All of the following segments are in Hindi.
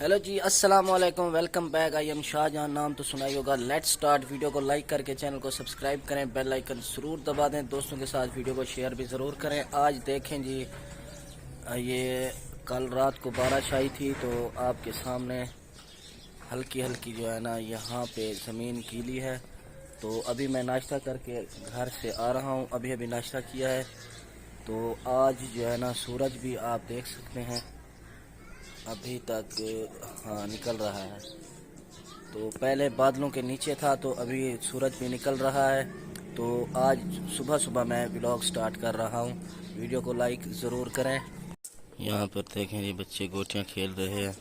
हेलो जी, अस्सलाम वालेकुम। Welcome back. I am Shahjahan. नाम तो सुना ही होगा। Let's start. वीडियो को लाइक करके चैनल को सब्सक्राइब करें, बेल आइकन ज़रूर दबा दें, दोस्तों के साथ वीडियो को शेयर भी ज़रूर करें। आज देखें जी, ये कल रात को बारिश आई थी तो आपके सामने हल्की हल्की जो है ना यहाँ पे ज़मीन गीली है। तो अभी मैं नाश्ता करके घर से आ रहा हूँ, अभी अभी नाश्ता किया है। तो आज जो है ना सूरज भी आप देख सकते हैं अभी तक हाँ निकल रहा है। तो पहले बादलों के नीचे था तो अभी सूरज भी निकल रहा है। तो आज सुबह सुबह मैं व्लॉग स्टार्ट कर रहा हूँ। वीडियो को लाइक ज़रूर करें। यहाँ पर देखें ये बच्चे गोटियाँ खेल रहे हैं।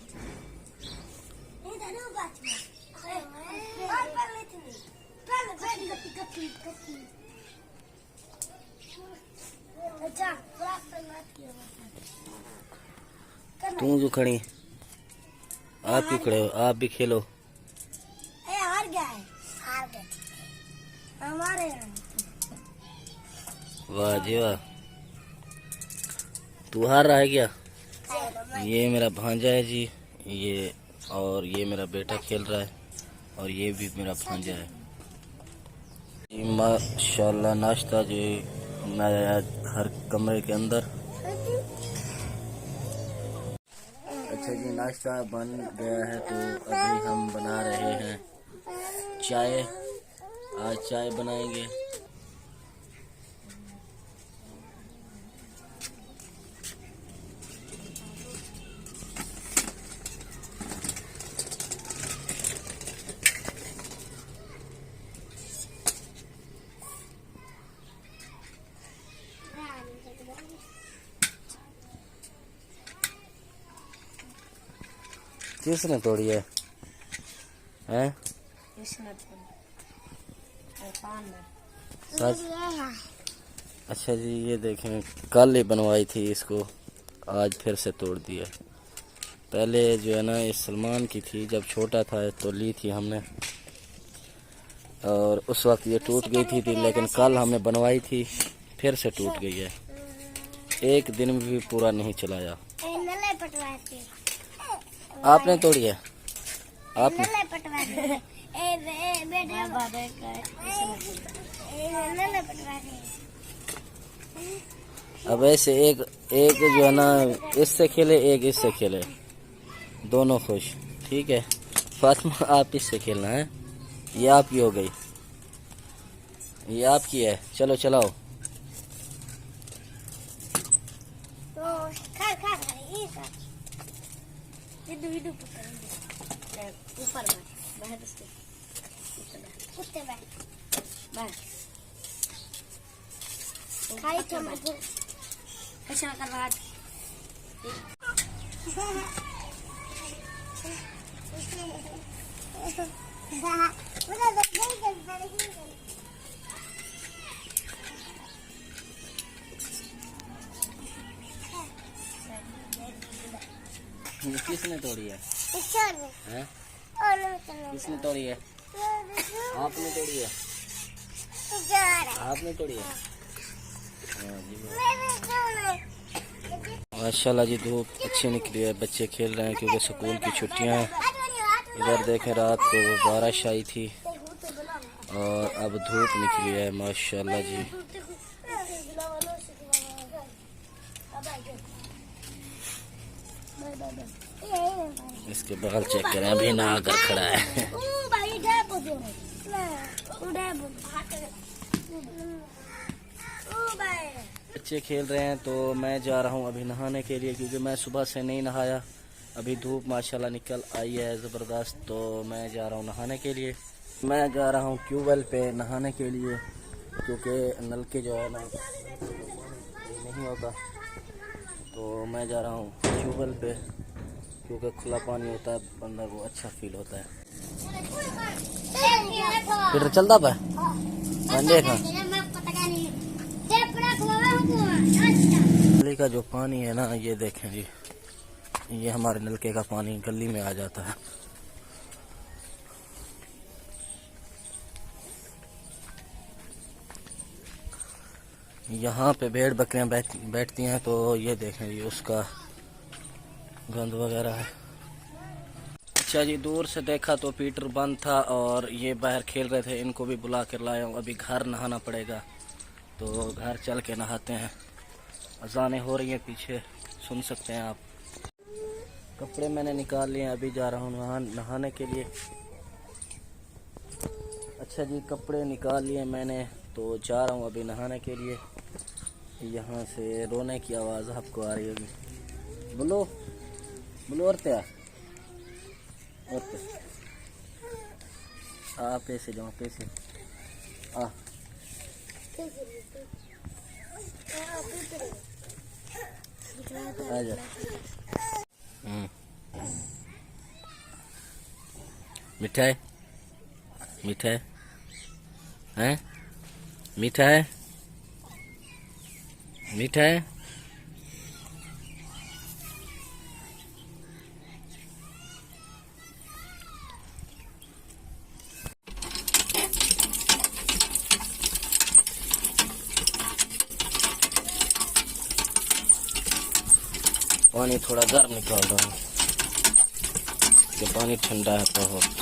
तू जो खड़ी, आप भी खड़े हो, आप भी खेलो। हार गया है, हार गए हमारे। वाह जी वाह, तू हार रहा है क्या? ये मेरा भांजा है जी, ये और ये मेरा बेटा खेल रहा है और ये भी मेरा भांजा है जी। माशाल्लाह नाश्ता जी बनाया हर कमरे के अंदर। अच्छा जी, नाश्ता बन गया है तो अभी हम बना रहे हैं चाय। आज चाय बनाएंगे। किसने तोड़ी है? हैं? सच? अच्छा जी, ये देखें कल ही बनवाई थी इसको, आज फिर से तोड़ दिया। पहले जो है ना ये सलमान की थी, जब छोटा था तो ली थी हमने और उस वक्त ये टूट गई थी, लेकिन कल हमने बनवाई थी फिर से टूट गई है। एक दिन भी पूरा नहीं चलाया। आपने तोड़ी है? आपने? अब ऐसे एक एक जो है ना इससे खेले, एक इससे खेले, दोनों खुश। ठीक है फातिमा, आप इससे खेलना है। ये आपकी हो गई, ये आपकी है। चलो चलाओ। ऊपर बैठ कुत्ते बैठ खाई टमाटर कैसा कर रहा किसने तोड़ी है? हैं? किसने तोड़ी है? आपने तोड़ी है? आपने तोड़ी है? माशाल्लाह जी, धूप अच्छी निकली है। बच्चे खेल रहे हैं क्योंकि स्कूल की छुट्टियां हैं। इधर देखें रात को बारिश आई थी और अब धूप निकली है माशाल्लाह जी। इसके बगल चेक करें, अभी ना आकर खड़ा है। बच्चे खेल रहे हैं तो मैं जा रहा हूं अभी नहाने के लिए, क्योंकि मैं सुबह से नहीं नहाया। अभी धूप माशाल्लाह निकल आई है ज़बरदस्त, तो मैं जा रहा हूं नहाने के लिए। मैं जा रहा हूं ट्यूबवेल पे नहाने के लिए, क्योंकि नल के जो है ना नहीं होता। तो मैं जा रहा हूँ ट्यूबवेल पे, क्योंकि खुला पानी होता है, बंदा को अच्छा फील होता है। फिर चलता पे देखा गली का जो पानी है ना, ये देखें जी, ये हमारे नलके का पानी गली में आ जाता है। यहाँ पे भेड़ बकरियां बैठती हैं, तो ये देखें ये उसका गंद वगैरह है। अच्छा जी, दूर से देखा तो पीटर बंद था और ये बाहर खेल रहे थे। इनको भी बुला कर लाया हूँ। अभी घर नहाना पड़ेगा तो घर चल के नहाते हैं। अजानें हो रही हैं पीछे, सुन सकते हैं आप। कपड़े मैंने निकाल लिए, अभी जा रहा हूँ नहाने के लिए। अच्छा जी, कपड़े निकाल लिए मैंने तो जा रहा हूँ अभी नहाने के लिए। यहाँ से रोने की आवाज़ आपको आ रही होगी। बोलो बोलो औरते औरते आ पैसे जाओ पैसे आ। आजा। मिठाई मिठाई है, मिठाई मिठाई। पानी थोड़ा गर्म निकाल रहा हूँ कि पानी ठंडा है बहुत।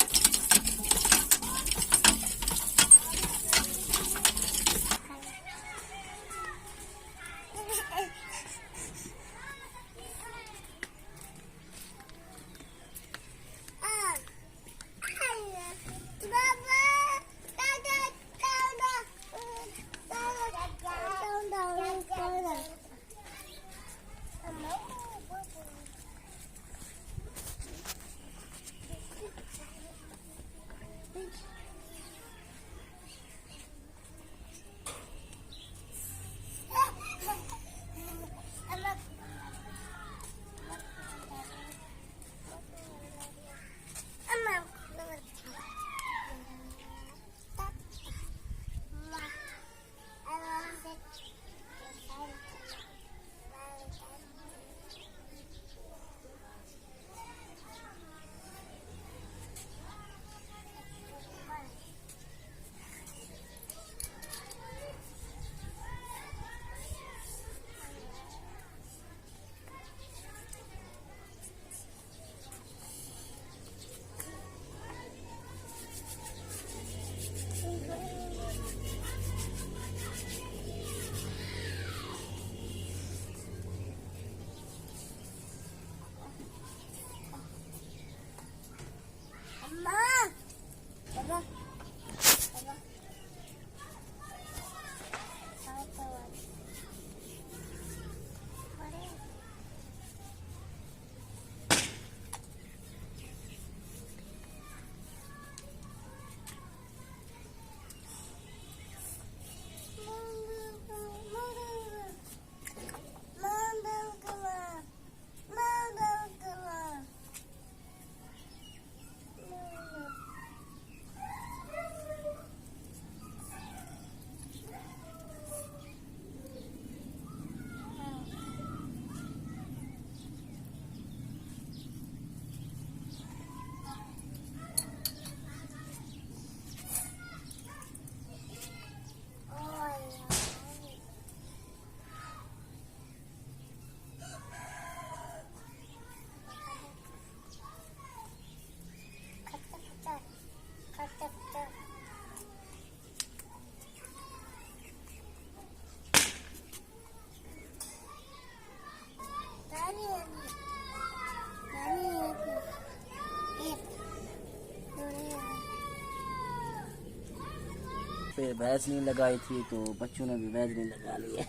पे वैसलीन लगाई थी तो बच्चों ने भी वैसलीन लगा ली है।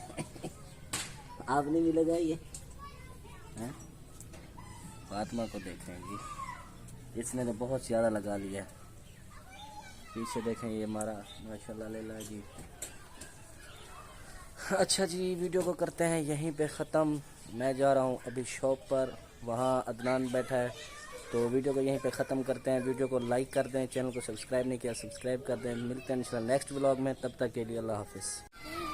आपने भी लगाई है? फातिमा को देखें जी, इसने तो बहुत ज़्यादा लगा लिया। पीछे देखें ये हमारा माशाल्लाह अल्लाह जी। अच्छा जी, वीडियो को करते हैं यहीं पे ख़त्म। मैं जा रहा हूँ अभी शॉप पर, वहाँ अदनान बैठा है, तो वीडियो को यहीं पे ख़त्म करते हैं। वीडियो को लाइक कर दें, चैनल को सब्सक्राइब नहीं किया सब्सक्राइब कर दें। मिलते हैं इंशाल्लाह नेक्स्ट व्लॉग में, तब तक के लिए अल्लाह हाफिज़।